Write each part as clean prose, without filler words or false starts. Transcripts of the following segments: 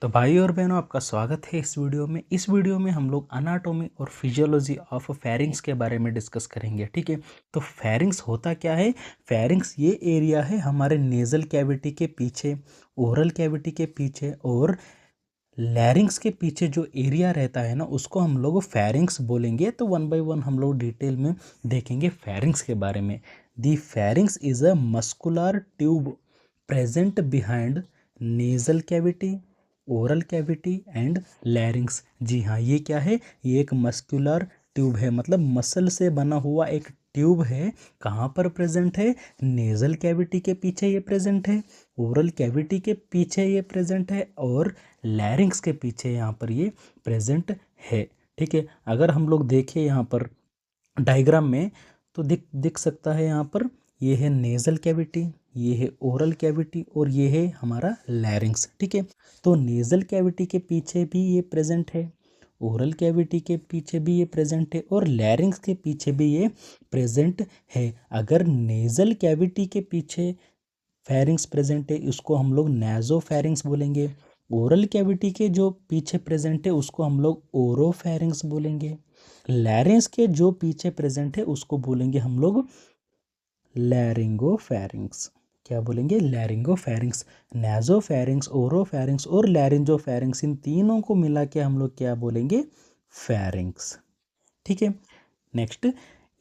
तो भाई और बहनों, आपका स्वागत है इस वीडियो में। इस वीडियो में हम लोग अनाटोमी और फिजियोलॉजी ऑफ फेरिंग्स के बारे में डिस्कस करेंगे। ठीक है, तो फेरिंग्स होता क्या है? फेरिंग्स ये एरिया है हमारे नेजल कैविटी के पीछे, ओरल कैविटी के पीछे और लैरिंग्स के पीछे जो एरिया रहता है ना, उसको हम लोग फेरिंग्स बोलेंगे। तो वन बाय वन हम लोग डिटेल में देखेंगे फेरिंग्स के बारे में। The pharynx is a muscular tube present behind nasal cavity, oral cavity and larynx. जी हाँ, ये क्या है? ये एक मस्कुलर ट्यूब है, मतलब मसल से बना हुआ एक ट्यूब है। कहाँ पर प्रेजेंट है? नेजल कैविटी के पीछे ये प्रेजेंट है, ओरल कैविटी के पीछे ये प्रेजेंट है और लैरिंग्स के पीछे यहाँ पर ये प्रेजेंट है। ठीक है, अगर हम लोग देखें यहाँ पर डायग्राम में तो दिख सकता है यहाँ पर ये है नेजल कैविटी, ये है ओरल कैविटी और ये है हमारा लैरिंग्स। ठीक है, तो नेजल कैविटी के पीछे भी ये प्रेजेंट है, ओरल कैविटी के पीछे भी ये प्रेजेंट है और लैरिंग्स के पीछे भी ये प्रेजेंट है। अगर नेजल कैविटी के पीछे फेरिंग्स प्रेजेंट है, उसको हम लोग नेजो फेरिंग्स बोलेंगे। ओरल कैविटी के जो पीछे प्रेजेंट है उसको हम लोग ओरो फेरिंग्स बोलेंगे। लैरिंग्स के जो पीछे प्रेजेंट है उसको बोलेंगे हम लोग लैरिंगो फेरिंग्स। क्या बोलेंगे? Laryngo pharynx. नेजो फेरिंग्स, ओरो फेरिंग्स और लैरिंजो फेरिंग्स, इन तीनों को मिला के हम लोग क्या बोलेंगे? फेरिंग्स। ठीक है, next,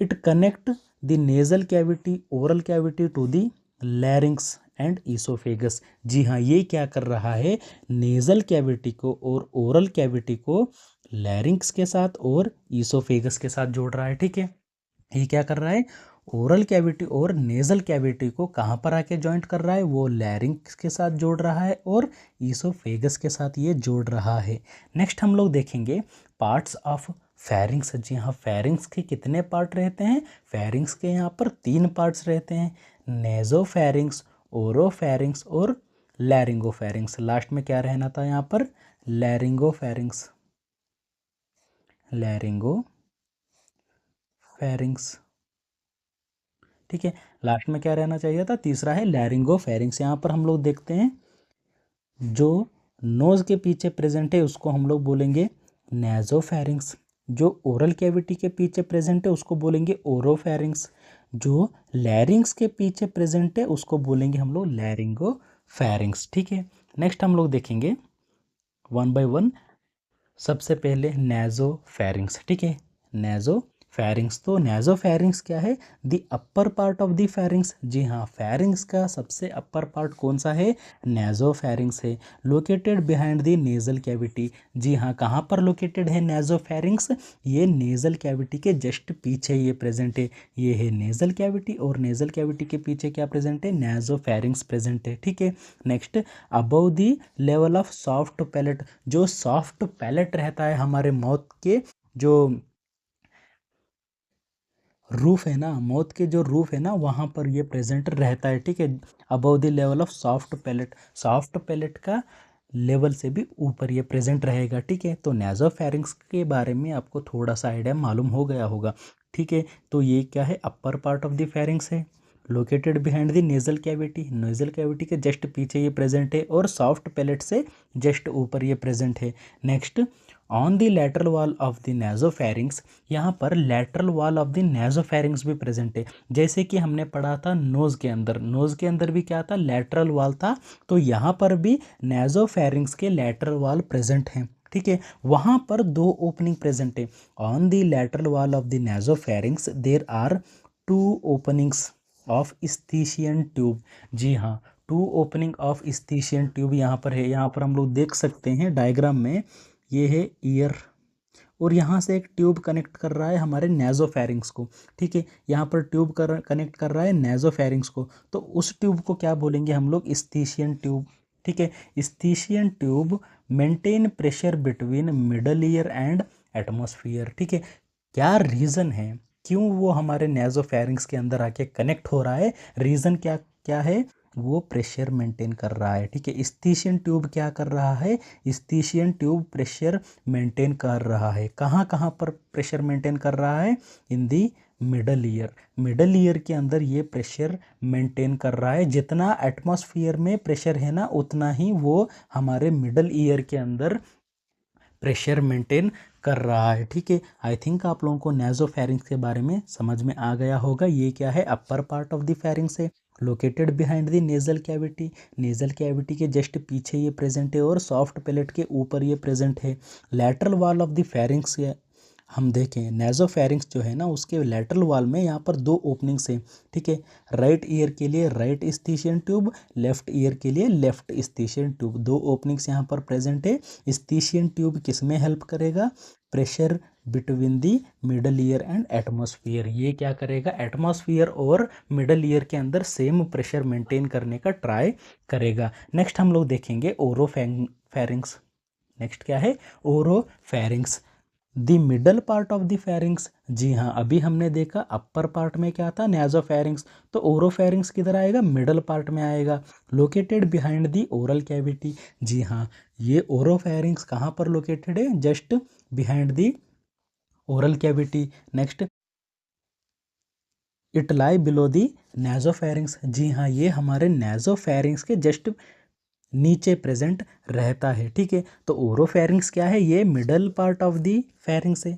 it connect the nasal cavity, oral cavity to the larynx and oesophagus. जी हाँ, ये क्या कर रहा है? नेजल कैविटी को और ओरल कैविटी को लैरिंग्स के साथ और ईसोफेगस के साथ जोड़ रहा है। ठीक है, ये क्या कर रहा है? ओरल कैविटी और नेजल कैविटी को कहाँ पर आके जॉइंट कर रहा है? वो लैरिंग्स के साथ जोड़ रहा है और ईसोफेगस के साथ ये जोड़ रहा है। नेक्स्ट हम लोग देखेंगे पार्ट्स ऑफ फेरिंग्स। जी हाँ, फेरिंग्स के कितने पार्ट रहते हैं? फेरिंग्स के यहाँ पर 3 पार्ट्स रहते हैं, नेजोफेरिंग्स, ओरोफेरिंग्स और लैरिंगोफेरिंग्स। लास्ट में क्या रहना था यहाँ पर? लैरिंगोफेरिंग्स, लैरिंगोफेरिंग्स। ठीक है, लास्ट में क्या रहना चाहिए था? तीसरा है लैरिंगोफेरिंग्स। यहाँ पर हम लोग देखते हैं जो नोज के पीछे प्रेजेंट है उसको हम लोग बोलेंगे नेजोफेरिंग्स, जो ओरल कैविटी के पीछे प्रेजेंट है उसको बोलेंगे ओरोफेरिंग्स, जो लैरिंग्स के पीछे प्रेजेंट है उसको बोलेंगे हम लोग लैरिंगोफेरिंग्स। ठीक है, नेक्स्ट हम लोग देखेंगे वन बाय वन। सबसे पहले नेजोफेरिंग्स। ठीक है, नेजोफेरिंग्स। तो नेजोफेरिंग्स क्या है? The upper part of the pharynx. जी हाँ, फेरिंग्स का सबसे अपर पार्ट कौन सा है? नेजोफेरिंग्स है, located behind the nasal cavity. जी हाँ, कहाँ पर लोकेटेड है नेजोफेरिंग्स? ये नेजल कैविटी के जस्ट पीछे ये प्रेजेंट है। ये है नेजल कैविटी और नेजल कैविटी के पीछे क्या प्रेजेंट है? नेजोफेरिंग्स प्रेजेंट है। ठीक है, next, above the level of soft palate. जो सॉफ्ट पैलेट रहता है हमारे माउथ के, जो रूफ है ना, माउथ के जो रूफ है ना, वहाँ पर ये प्रेजेंट रहता है। ठीक है, above the level of soft palate, soft palate का लेवल से भी ऊपर ये प्रेजेंट रहेगा। ठीक है, तो नेजोफेरिंग्स के बारे में आपको थोड़ा सा आइडिया मालूम हो गया होगा। ठीक है, तो ये क्या है? Upper part of the pharynx है, located behind the nasal cavity, nasal cavity के जस्ट पीछे ये प्रेजेंट है और सॉफ्ट पैलेट से जस्ट ऊपर ये प्रेजेंट है। Next, on the lateral wall of the nasopharynx, यहाँ पर lateral wall of the nasopharynx भी प्रेजेंट है। जैसे कि हमने पढ़ा था नोज़ के अंदर, नोज़ के अंदर भी क्या था? लैटरल वॉल था। तो यहाँ पर भी नेजोफेरिंग्स के लैटरल वॉल प्रेजेंट हैं। ठीक है, वहाँ पर 2 ओपनिंग प्रेजेंट है। On the lateral wall of the nasopharynx there are 2 openings of Eustachian tube. जी हाँ, 2 ओपनिंग ऑफ स्थिशियन ट्यूब यहाँ पर है। यहाँ पर हम लोग देख सकते हैं डायग्राम में, ये है ईयर और यहाँ से एक ट्यूब कनेक्ट कर रहा है हमारे नेजोफेरिंग्स को। ठीक है, यहाँ पर ट्यूब कनेक्ट कर रहा है नेजोफेरिंग्स को, तो उस ट्यूब को क्या बोलेंगे हम लोग? Eustachian tube. ठीक है, Eustachian tube maintain pressure between middle ear and atmosphere. ठीक है, क्या रीज़न है क्यों वो हमारे नेजोफेरिंग्स के अंदर आके कनेक्ट हो रहा है? रीज़न क्या क्या है? वो प्रेशर मेंटेन कर रहा है। ठीक है, स्थिशियन ट्यूब क्या कर रहा है? स्थिशियन ट्यूब प्रेशर मेंटेन कर रहा है। कहाँ कहाँ पर प्रेशर मेंटेन कर रहा है? इन दी मिडल ईयर। मिडल ईयर के अंदर ये प्रेशर मेंटेन कर रहा है, जितना एटमॉस्फेयर में प्रेशर है ना उतना ही वो हमारे मिडल ईयर के अंदर प्रेशर मेंटेन कर रहा है। ठीक है, आई थिंक आप लोगों को नेज़ोफेरिंक्स के बारे में समझ में आ गया होगा। ये क्या है, upper part of the pharynx है, located behind the nasal cavity. Nasal cavity के जस्ट पीछे ये प्रेजेंट है और सॉफ्ट पैलेट के ऊपर ये प्रेजेंट है। Lateral wall of the pharynx हम देखें, नेज़ोफेरिंक्स जो है ना उसके लैटरल वॉल में यहाँ पर दो ओपनिंग्स हैं। ठीक है, राइट ईयर के लिए राइट स्टीशियन ट्यूब, लेफ्ट ईयर के लिए लेफ्ट स्टीशियन ट्यूब, दो ओपनिंग्स यहाँ पर प्रेजेंट है। स्टीशियन ट्यूब किस में हेल्प करेगा, pressure between the middle ear and atmosphere. ये क्या करेगा, एटमॉस्फेयर और मिडल ईयर के अंदर सेम प्रेशर मेंटेन करने का ट्राई करेगा। नेक्स्ट हम लोग देखेंगे ओरोफेरिंक्स। नेक्स्ट क्या है, oropharynx, the middle part of the pharynx. जी हाँ, अभी हमने देखा अपर पार्ट में क्या था, नेज़ोफेरिंक्स, तो ओरोफेरिंक्स किधर आएगा, मिडल पार्ट में आएगा, located behind the oral cavity. जी हाँ, ये ओरोफेरिंक्स कहाँ पर लोकेटेड है, just behind the oral cavity. Next, it lie below the nasopharynx. जी हाँ, ये हमारे नेज़ोफेरिंक्स के जस्ट नीचे प्रेजेंट रहता है। ठीक है, तो ओरोफेरिंक्स क्या है, ये middle part of the pharynx है।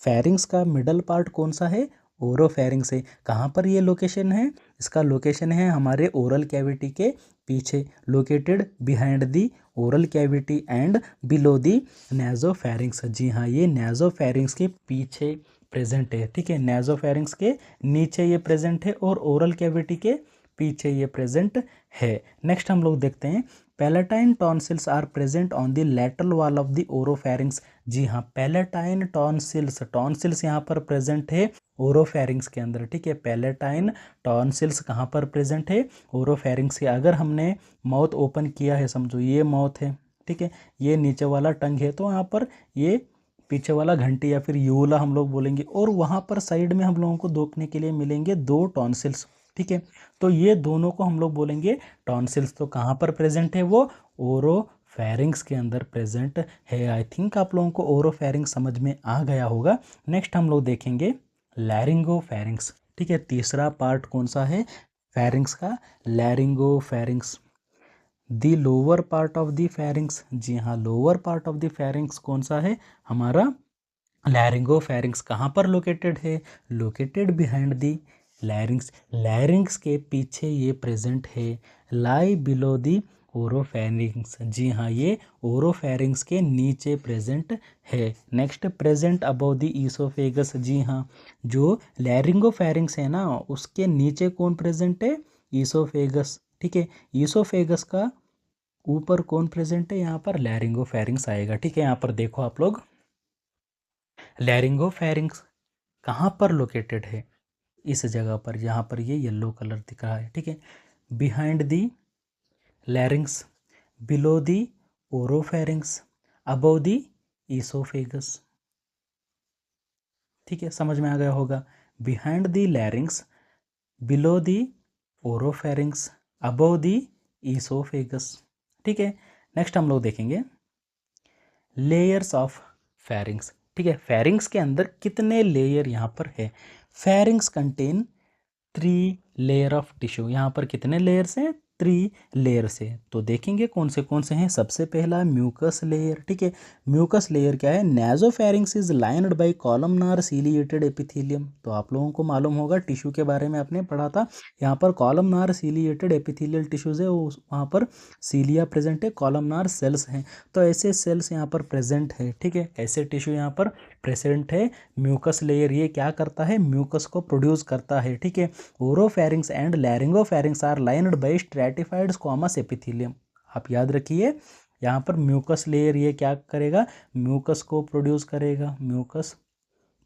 फेरिंग्स का मिडल पार्ट कौन सा है, ओरोफेरिंक्स है। कहाँ पर ये लोकेशन है, इसका लोकेशन है हमारे ओरल कैविटी के पीछे, located behind the oral cavity and below the nasopharynx. जी हाँ, ये नेज़ोफेरिंक्स के पीछे प्रेजेंट है। ठीक है, नेज़ोफेरिंक्स के नीचे ये प्रेजेंट है और ओरल कैविटी के पीछे ये प्रेजेंट है। नेक्स्ट हम लोग देखते हैं, palatine tonsils are present on the lateral wall of the oropharynx. जी हाँ, पैलेटाइन टॉन्सिल्स, टॉन्सिल्स यहाँ पर प्रेजेंट है ओरोफेरिंक्स के अंदर। ठीक है, पैलेटाइन टॉन्सिल्स कहाँ पर प्रेजेंट है, ओरोफेरिंक्स के। अगर हमने माउथ ओपन किया है, समझो ये माउथ है, ठीक है, ये नीचे वाला टंग है, तो यहाँ पर ये पीछे वाला घंटी या फिर यूला हम लोग बोलेंगे, और वहाँ पर साइड में हम लोगों को देखने के लिए मिलेंगे दो टॉन्सिल्स। ठीक है, तो ये दोनों को हम लोग बोलेंगे टॉन्सिल्स। तो कहाँ पर प्रेजेंट है, वो ओरोफेरिंक्स के अंदर प्रेजेंट है। आई थिंक आप लोगों को ओरोफेरिंक्स समझ में आ गया होगा। नेक्स्ट हम लोग देखेंगे लैरिंगोफेरिंक्स। ठीक है, तीसरा पार्ट कौन सा है फेरिंक्स का, laryngopharynx, the lower part of the pharynx. जी हाँ, lower part of the pharynx कौन सा है, हमारा लैरिंगोफेरिंक्स। कहाँ पर लोकेटेड है, लोकेटेड बिहाइंड दी लैरिंग्स। लैरिंग्स के पीछे ये प्रेजेंट है, लाई बिलो दी ओरोफेरिंक्स। जी हाँ, ये ओरोफेरिंक्स के नीचे प्रेजेंट है। Next, present above the oesophagus. जी हाँ, जो लैरिंगोफेरिंक्स है ना उसके नीचे कौन प्रेजेंट है, ईसोफेगस। ठीक है, ईसोफेगस का ऊपर कौन प्रेजेंट है, यहाँ पर लैरिंगोफेरिंक्स आएगा। ठीक है, यहाँ पर देखो आप लोग, लैरिंगोफेरिंक्स कहाँ पर लोकेटेड है, इस जगह पर, जहाँ पर ये येलो कलर दिख रहा है। ठीक है, behind the larynx, below the oropharynx, above the oesophagus. ठीक है, समझ में आ गया होगा, behind the larynx, below the oropharynx, above the oesophagus. ठीक है, नेक्स्ट हम लोग देखेंगे लेयर्स ऑफ फेरिंग्स। ठीक है, फेरिंग्स के अंदर कितने लेयर यहाँ पर है, pharynx contain 3 layer of tissue. यहाँ पर कितने लेयर्स हैं, 3 लेयर्स है। तो देखेंगे कौन से हैं। सबसे पहला म्यूकस लेयर। ठीक है, म्यूकस लेयर क्या है, nasopharynx is lined by columnar ciliated epithelium. तो आप लोगों को मालूम होगा, टिश्यू के बारे में आपने पढ़ा था, यहाँ पर कॉलमनार सीलिएटेड एपिथेलियल टिश्यूज है, वहाँ पर सीलिया प्रेजेंट है, कॉलमनार सेल्स हैं। तो ऐसे सेल्स यहाँ पर प्रेजेंट है। ठीक है, ऐसे टिश्यू यहाँ पर प्रेजेंट है। म्यूकस लेयर ये क्या करता है, म्यूकस को प्रोड्यूस करता है। ठीक है, oropharynx and laryngopharynx are lined by stratified squamous epithelium. आप याद रखिए, यहाँ पर म्यूकस लेयर ये क्या करेगा, म्यूकस को प्रोड्यूस करेगा, म्यूकस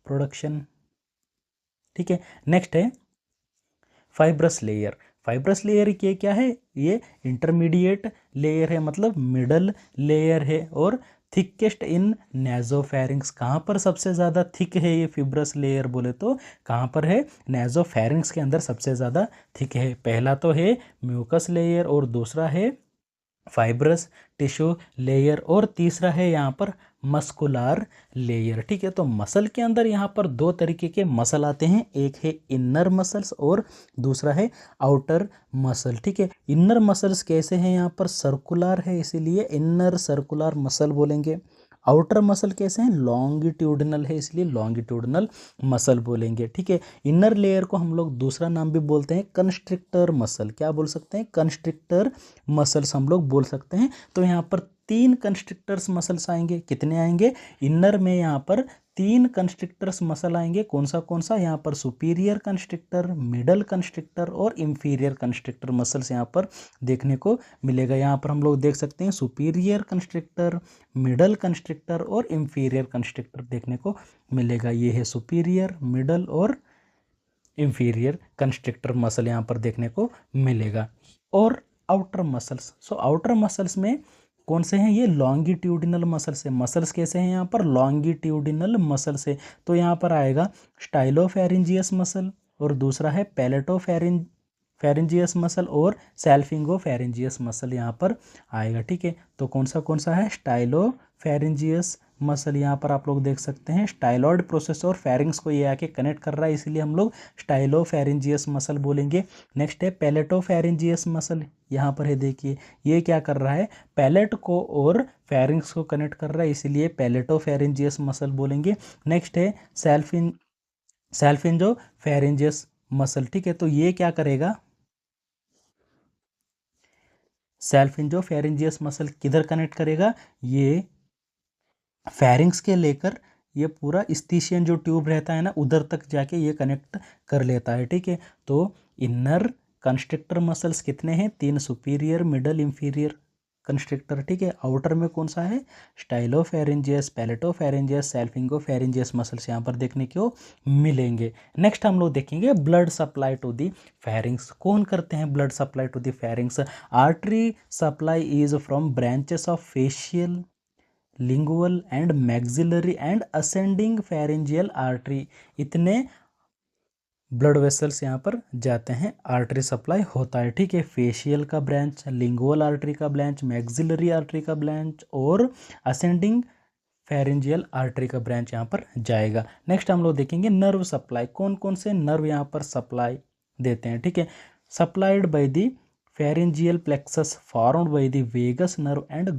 प्रोडक्शन। ठीक है, नेक्स्ट है फाइब्रस लेयर। फाइब्रस लेयर ये क्या है, ये इंटरमीडिएट लेयर है, मतलब मिडल लेयर है, और थिकेस्ट इन नेज़ोफेरिंक्स। कहाँ पर सबसे ज़्यादा थिक है ये फिब्रस लेयर, बोले तो कहाँ पर है, नेज़ोफेरिंक्स के अंदर सबसे ज़्यादा थिक है। पहला तो है म्यूकस लेयर और दूसरा है फाइब्रस टिश्यू लेयर और तीसरा है यहाँ पर मस्कुलर लेयर। ठीक है, तो मसल के अंदर यहाँ पर दो तरीके के मसल आते हैं, एक है इनर मसल्स और दूसरा है आउटर मसल। ठीक है, इनर मसल्स कैसे हैं, यहाँ पर सर्कुलर है इसीलिए इनर सर्कुलर मसल बोलेंगे। आउटर मसल कैसे हैं, लॉन्गिट्यूडनल है इसलिए लॉन्गिट्यूडनल मसल बोलेंगे। ठीक है, इनर लेयर को हम लोग दूसरा नाम भी बोलते हैं कंस्ट्रिक्टर मसल। क्या बोल सकते हैं, कंस्ट्रिक्टर मसल्स हम लोग बोल सकते हैं। तो यहाँ पर तीन कंस्ट्रिक्टर्स मसल्स आएंगे, कितने आएंगे, इनर में यहाँ पर तीन कंस्ट्रिक्टर्स मसल आएंगे। कौन सा यहाँ पर सुपीरियर कंस्ट्रिक्टर, मिडल कंस्ट्रिक्टर और इंफीरियर कंस्ट्रिक्टर मसल्स यहाँ पर देखने को मिलेगा। यहाँ पर हम लोग देख सकते हैं सुपीरियर कंस्ट्रिक्टर, मिडल कंस्ट्रिक्टर और इंफीरियर कंस्ट्रिक्टर देखने को मिलेगा। ये है सुपीरियर, मिडल और इंफीरियर कंस्ट्रिक्टर मसल यहाँ पर देखने को मिलेगा। और outer muscles, so outer muscles में कौन से हैं, ये लॉन्गिट्यूडिनल मसल्स है। मसल्स कैसे हैं यहाँ पर, लॉन्गिट्यूडिनल मसल्स है। तो यहाँ पर आएगा स्टाइलोफेरिंजियस मसल और दूसरा है पैलेटोफेरिंजियस मसल और सैल्फिंगोफेरिंजियस मसल यहाँ पर आएगा। ठीक है, तो कौन सा है, स्टाइलोफेरिंजियस मसल यहाँ पर आप लोग देख सकते हैं। स्टाइलॉइड प्रोसेस और फेरिंग्स को ये आके कनेक्ट कर रहा है इसलिए हम लोग स्टाइलोफेरिंजियस मसल बोलेंगे। नेक्स्ट है पैलेटोफेरिंजियस मसल, यहाँ पर है देखिए, ये क्या कर रहा है, पैलेट को और फेरिंग्स को कनेक्ट कर रहा है इसलिए पैलेटोफेरिंजियस मसल बोलेंगे। नेक्स्ट है सैल्फिंजोफेरिंजियस मसल। ठीक है, तो ये क्या करेगा, सैल्फिंजोफेरिंजियस मसल किधर कनेक्ट करेगा, ये फेरिंग्स के लेकर ये पूरा स्टीशियन जो ट्यूब रहता है ना उधर तक जाके ये कनेक्ट कर लेता है। ठीक है, तो इनर कंस्ट्रिक्टर मसल्स कितने हैं, तीन, सुपीरियर, मिडल, इंफीरियर कंस्ट्रिक्टर। ठीक है, आउटर में कौन सा है, स्टाइलोफेरिंजियस, पैलेटोफेरिंजियस, सैल्फिंगोफेरिंजियस मसल्स यहाँ पर देखने को मिलेंगे। नेक्स्ट हम लोग देखेंगे blood supply to the pharynx. कौन करते हैं blood supply to the pharynx, artery supply is from branches of facial, lingual and maxillary and ascending pharyngeal artery, इतने ब्लड वेसल्स यहाँ पर जाते हैं, आर्टरी सप्लाई होता है। ठीक है, फेशियल का ब्रांच, लिंगुअल आर्टरी का ब्रांच, मैक्सिलरी आर्टरी का ब्रांच और असेंडिंग फेरेंजियल आर्टरी का ब्रांच यहाँ पर जाएगा। नेक्स्ट हम लोग देखेंगे नर्व सप्लाई, कौन कौन से नर्व यहाँ पर सप्लाई देते हैं। ठीक है, supplied by the pharyngeal plexus formed by the vagus nerve and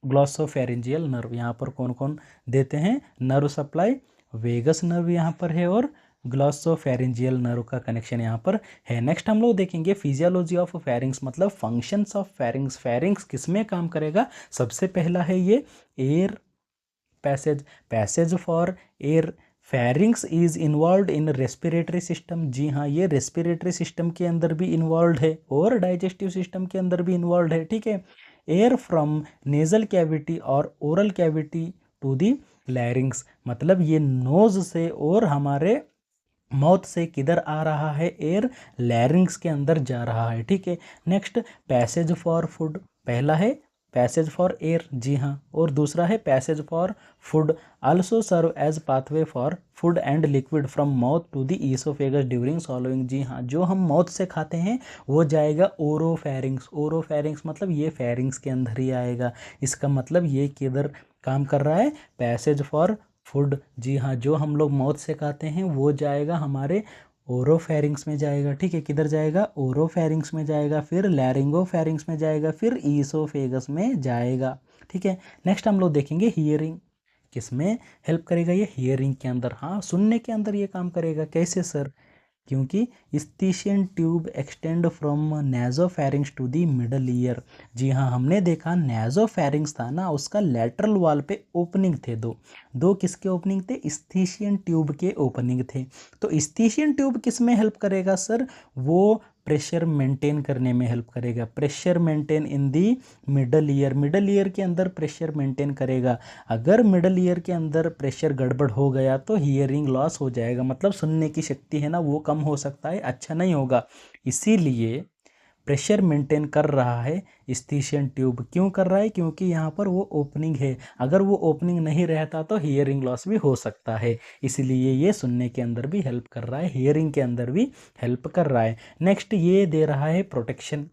glossopharyngeal nerve, यहाँ पर कौन कौन देते हैं नर्व सप्लाई, वेगस नर्व यहाँ पर है और ग्लॉसोफेरेंजियल नर्व का कनेक्शन यहाँ पर है। नेक्स्ट हम लोग देखेंगे फिजियोलॉजी ऑफ फेरिंग्स, मतलब फंक्शंस ऑफ फेरिंग्स। फेरिंग्स किसमें काम करेगा, सबसे पहला है ये air passage for air. Pharynx is involve in respiratory system, जी हाँ, ये रेस्पिरेटरी सिस्टम के अंदर भी इन्वॉल्व है और डाइजेस्टिव सिस्टम के अंदर भी इन्वॉल्व है। ठीक है, एयर फ्रॉम नेजल कैविटी और oral cavity to the larynx, मतलब ये नोज से और हमारे माउथ से किधर आ रहा है, एयर लैरिंग्स के अंदर जा रहा है। ठीक है, नेक्स्ट पैसेज फॉर फूड, पहला है पैसेज फॉर एयर, जी हाँ, और दूसरा है passage for food, also serve as pathway for food and liquid from mouth to the oesophagus during swallowing, जी हाँ, जो हम माउथ से खाते हैं वो जाएगा ओरोफेरिंग्स। ओरोफेरिंग्स मतलब ये फेरिंग्स के अंदर ही आएगा, इसका मतलब ये किधर काम कर रहा है, पैसेज फॉर फूड, जी हाँ, जो हम लोग माउथ से खाते हैं वो जाएगा हमारे ओरोफेरिंग्स में जाएगा। ठीक है, किधर जाएगा, ओरोफेरिंग्स में जाएगा, फिर लैरिंगोफेरिंग्स में जाएगा, फिर ईसोफेगस में जाएगा। ठीक है, नेक्स्ट हम लोग देखेंगे हियरिंग, किसमें हेल्प करेगा, ये हियरिंग के अंदर, हाँ, सुनने के अंदर ये काम करेगा। कैसे सर, क्योंकि eustachian tube extend from nasopharynx to the middle ear, जी हाँ, हमने देखा नेजोफेरिंग्स था ना, उसका लेटरल वॉल पे ओपनिंग थे, दो किसके ओपनिंग थे, स्टीशियन ट्यूब के ओपनिंग थे। तो स्टीशियन ट्यूब किस में हेल्प करेगा सर, वो प्रेशर मेंटेन करने में हेल्प करेगा, प्रेशर मेंटेन इन दी मिडल ईयर, मिडल ईयर के अंदर प्रेशर मेंटेन करेगा। अगर मिडल ईयर के अंदर प्रेशर गड़बड़ हो गया तो हियरिंग लॉस हो जाएगा, मतलब सुनने की शक्ति है ना वो कम हो सकता है, अच्छा नहीं होगा। इसीलिए प्रेशर मेंटेन कर रहा है स्टीशियन ट्यूब, क्यों कर रहा है, क्योंकि यहाँ पर वो ओपनिंग है, अगर वो ओपनिंग नहीं रहता तो हियरिंग लॉस भी हो सकता है, इसलिए ये सुनने के अंदर भी हेल्प कर रहा है, हियरिंग के अंदर भी हेल्प कर रहा है। नेक्स्ट ये दे रहा है प्रोटेक्शन,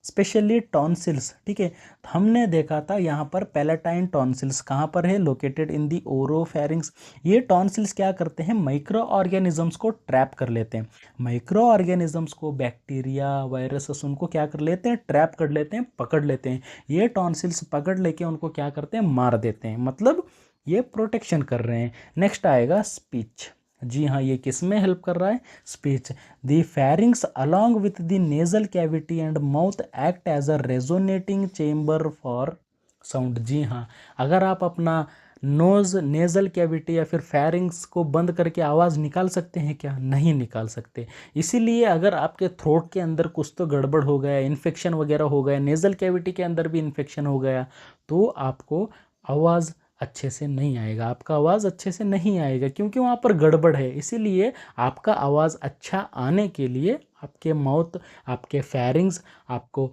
स्पेशली टॉन्सिल्स, ठीक है। हमने देखा था यहाँ पर पैलेटाइन टॉन्सिल्स कहाँ पर है, लोकेटेड इन दी ओरोफेरिंग्स। ये टॉन्सिल्स क्या करते हैं, माइक्रो ऑर्गेनिजम्स को ट्रैप कर लेते हैं। माइक्रो ऑर्गेनिजम्स को, बैक्टीरिया, वायरसेस, उनको क्या कर लेते हैं, ट्रैप कर लेते हैं, पकड़ लेते हैं। ये टॉन्सिल्स पकड़ लेके उनको क्या करते हैं, मार देते हैं, मतलब ये प्रोटेक्शन कर रहे हैं। नेक्स्ट आएगा स्पीच। जी हाँ, ये किस में हेल्प कर रहा है, speech. The pharynx along with the nasal cavity and mouth act as a resonating chamber for sound. जी हाँ, अगर आप अपना नोज, नेजल कैविटी या फिर फेरिंग्स को बंद करके आवाज़ निकाल सकते हैं क्या, नहीं निकाल सकते। इसीलिए अगर आपके थ्रोट के अंदर कुछ तो गड़बड़ हो गया, इन्फेक्शन वगैरह हो गया, नेजल कैविटी के अंदर भी इन्फेक्शन हो गया, तो आपको आवाज़ अच्छे से नहीं आएगा, आपका आवाज़ अच्छे से नहीं आएगा, क्योंकि वहाँ पर गड़बड़ है। इसीलिए आपका आवाज़ अच्छा आने के लिए आपके माउथ, आपके फेरिंग्स, आपको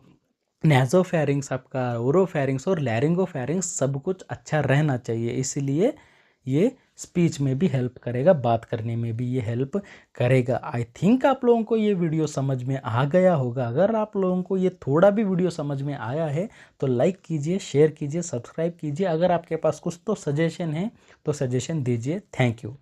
नेज़ोफेरिंग्स, आपका ओरोफेरिंग्स और लैरिंगोफेरिंग्स सब कुछ अच्छा रहना चाहिए। इसीलिए ये स्पीच में भी हेल्प करेगा, बात करने में भी ये हेल्प करेगा। आई थिंक आप लोगों को ये वीडियो समझ में आ गया होगा। अगर आप लोगों को ये थोड़ा भी वीडियो समझ में आया है तो लाइक कीजिए, शेयर कीजिए, सब्सक्राइब कीजिए। अगर आपके पास कुछ तो सजेशन है तो सजेशन दीजिए। Thank you.